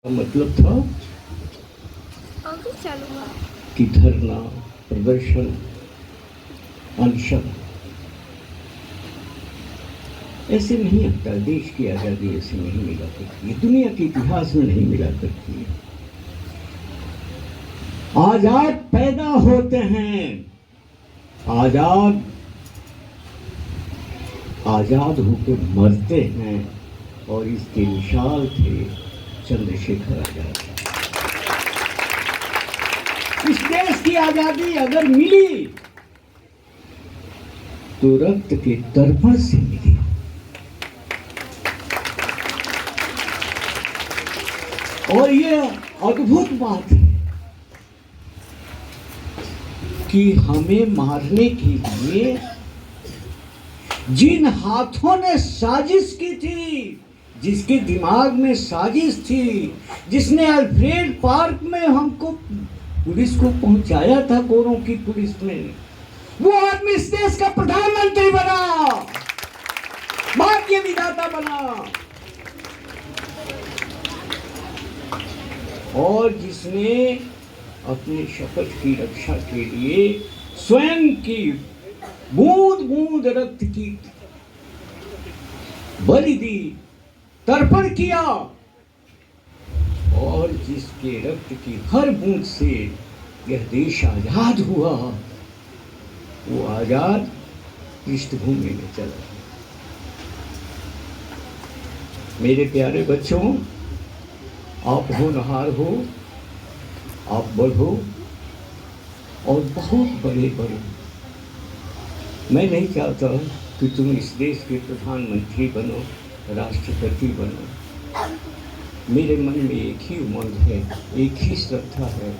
मतलब था कि धरना, प्रदर्शन, अनशन ऐसे नहीं आता। देश की आज़ादी ऐसे नहीं मिला करती है, दुनिया के इतिहास में नहीं मिला करती है। आजाद पैदा होते हैं, आजाद आजाद होकर मरते हैं, और इसके मिसाल थे चंद्रशेखर आजाद। इस देश की आजादी अगर मिली तो रक्त के तर्पण से मिली। और ये अद्भुत बात है कि हमें मारने के लिए जिन हाथों ने साजिश की थी, जिसके दिमाग में साजिश थी, जिसने अल्फ्रेड पार्क में हमको पुलिस को पहुंचाया था, गोरों की पुलिस में, वो आदमी इस देश का प्रधानमंत्री बना, भाग्य विधाता बना। और जिसने अपने शपथ की रक्षा के लिए स्वयं की बूंद बूंद रक्त की बलि दी, तर्पण किया, और जिसके रक्त की हर बूंद से यह देश आजाद हुआ, वो आजाद पृष्ठभूमि में चला। मेरे प्यारे बच्चों, आप होनहार हो, आप बढ़ो और बहुत बड़े बनो। मैं नहीं चाहता कि तुम इस देश के प्रधानमंत्री बनो, राष्ट्रपति बनो। मेरे मन में एक ही उमंग है, एक ही श्रद्धा है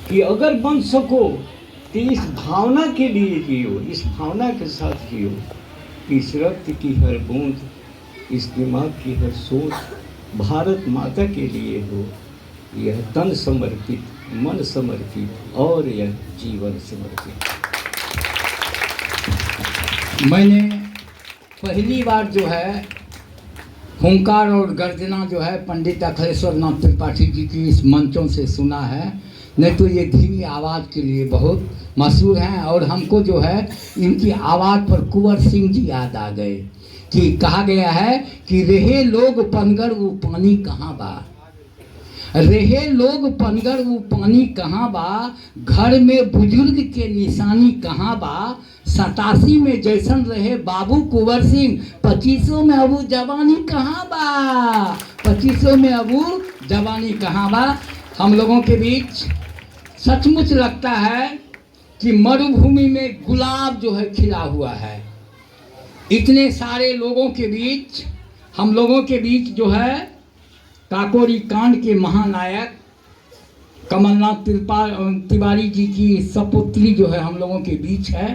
कि अगर बन सको तो इस भावना के लिए जियो, इस भावना के साथ जियो कि इस रक्त की हर बूंद, इस दिमाग की हर सोच भारत माता के लिए हो। यह तन समर्पित, मन समर्पित और यह जीवन समर्पित। मैंने पहली बार जो है हुंकार और गर्जना जो है पंडित अखिलेश्वर नाथ त्रिपाठी जी की इस मंचों से सुना है। नहीं तो ये धीमी आवाज़ के लिए बहुत मशहूर हैं, और हमको जो है इनकी आवाज़ पर कुंवर सिंह जी याद आ गए कि कहा गया है कि रहे लोग पनगर वो पानी कहाँ बा, रहे लोग पनगर वो पानी कहाँ बा, घर में बुजुर्ग के निशानी कहाँ बा, 87 में जैसन रहे बाबू कुंवर सिंह, 2500 में अबू जवानी कहाँ बा, 2500 में अबू जवानी कहाँ बा। हम लोगों के बीच सचमुच लगता है कि मरुभूमि में गुलाब जो है खिला हुआ है। इतने सारे लोगों के बीच, हम लोगों के बीच जो है काकोरी कांड के महानायक कमलनाथ तिवारी जी की सपुत्री जो है हम लोगों के बीच है।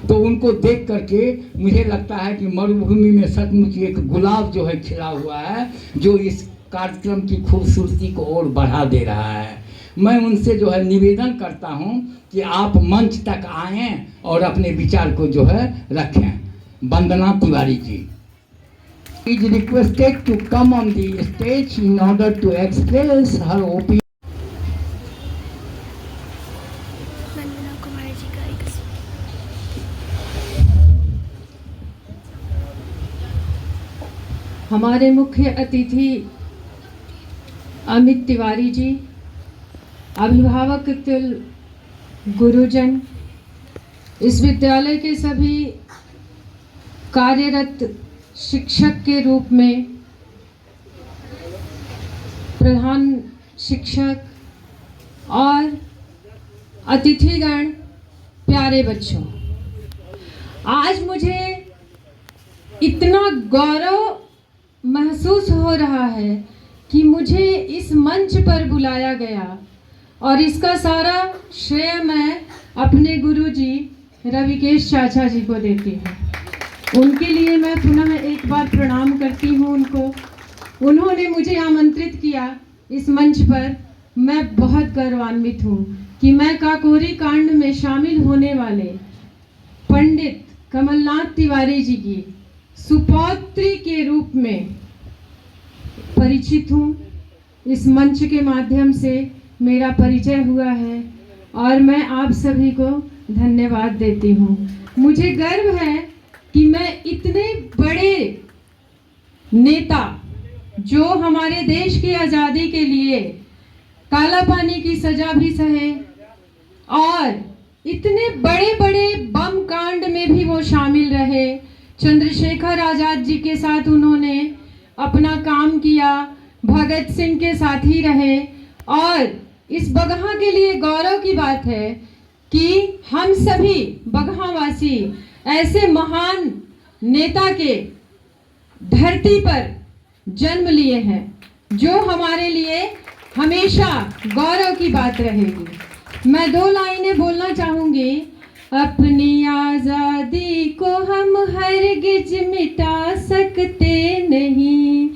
तो उनको देख करके मुझे लगता है कि मरुभूमि में सचमुच एक गुलाब जो है खिला हुआ है, जो इस कार्यक्रम की खूबसूरती को और बढ़ा दे रहा है। मैं उनसे जो है निवेदन करता हूं कि आप मंच तक आएं और अपने विचार को जो है रखें। वंदना Tiwari ji is requested to come on the stage in order to express her opinion. हमारे मुख्य अतिथि अमित तिवारी जी, अभिभावक गुरुजन, इस विद्यालय के सभी कार्यरत शिक्षक के रूप में प्रधान शिक्षक और अतिथिगण, प्यारे बच्चों, आज मुझे इतना गौरव महसूस हो रहा है कि मुझे इस मंच पर बुलाया गया, और इसका सारा श्रेय मैं अपने गुरुजी रविकेश चाचा जी को देती हूँ। उनके लिए मैं पुनः एक बार प्रणाम करती हूँ उनको। उन्होंने मुझे आमंत्रित किया इस मंच पर। मैं बहुत गौरवान्वित हूँ कि मैं काकोरी कांड में शामिल होने वाले पंडित कमलनाथ तिवारी जी की सुपौत्री के रूप में परिचित हूँ। इस मंच के माध्यम से मेरा परिचय हुआ है और मैं आप सभी को धन्यवाद देती हूँ। मुझे गर्व है कि मैं इतने बड़े नेता जो हमारे देश की आज़ादी के लिए काला पानी की सजा भी सहे और इतने बड़े बड़े बम कांड में भी वो शामिल रहे। चंद्रशेखर आज़ाद जी के साथ उन्होंने अपना काम किया, भगत सिंह के साथ ही रहे और इस बगहा के लिए गौरव की बात है कि हम सभी बगहावासी ऐसे महान नेता के धरती पर जन्म लिए हैं जो हमारे लिए हमेशा गौरव की बात रहेगी। मैं 2 लाइनें बोलना चाहूँगी। अपनी आज़ादी को हम हरगिज मिटा सकते नहीं,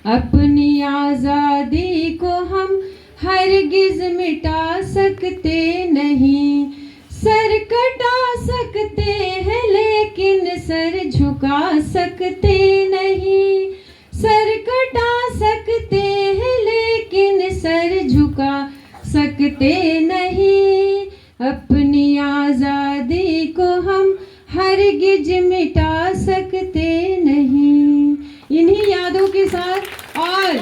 अपनी आज़ादी को हम हरगिज मिटा सकते नहीं। सर कटा सकते हैं लेकिन सर झुका सकते नहीं, सर कटा सकते हैं लेकिन सर झुका सकते नहीं। अपनी आज़ादी को हम हरगिज मिटा सकते नहीं। इन्हीं यादों के साथ और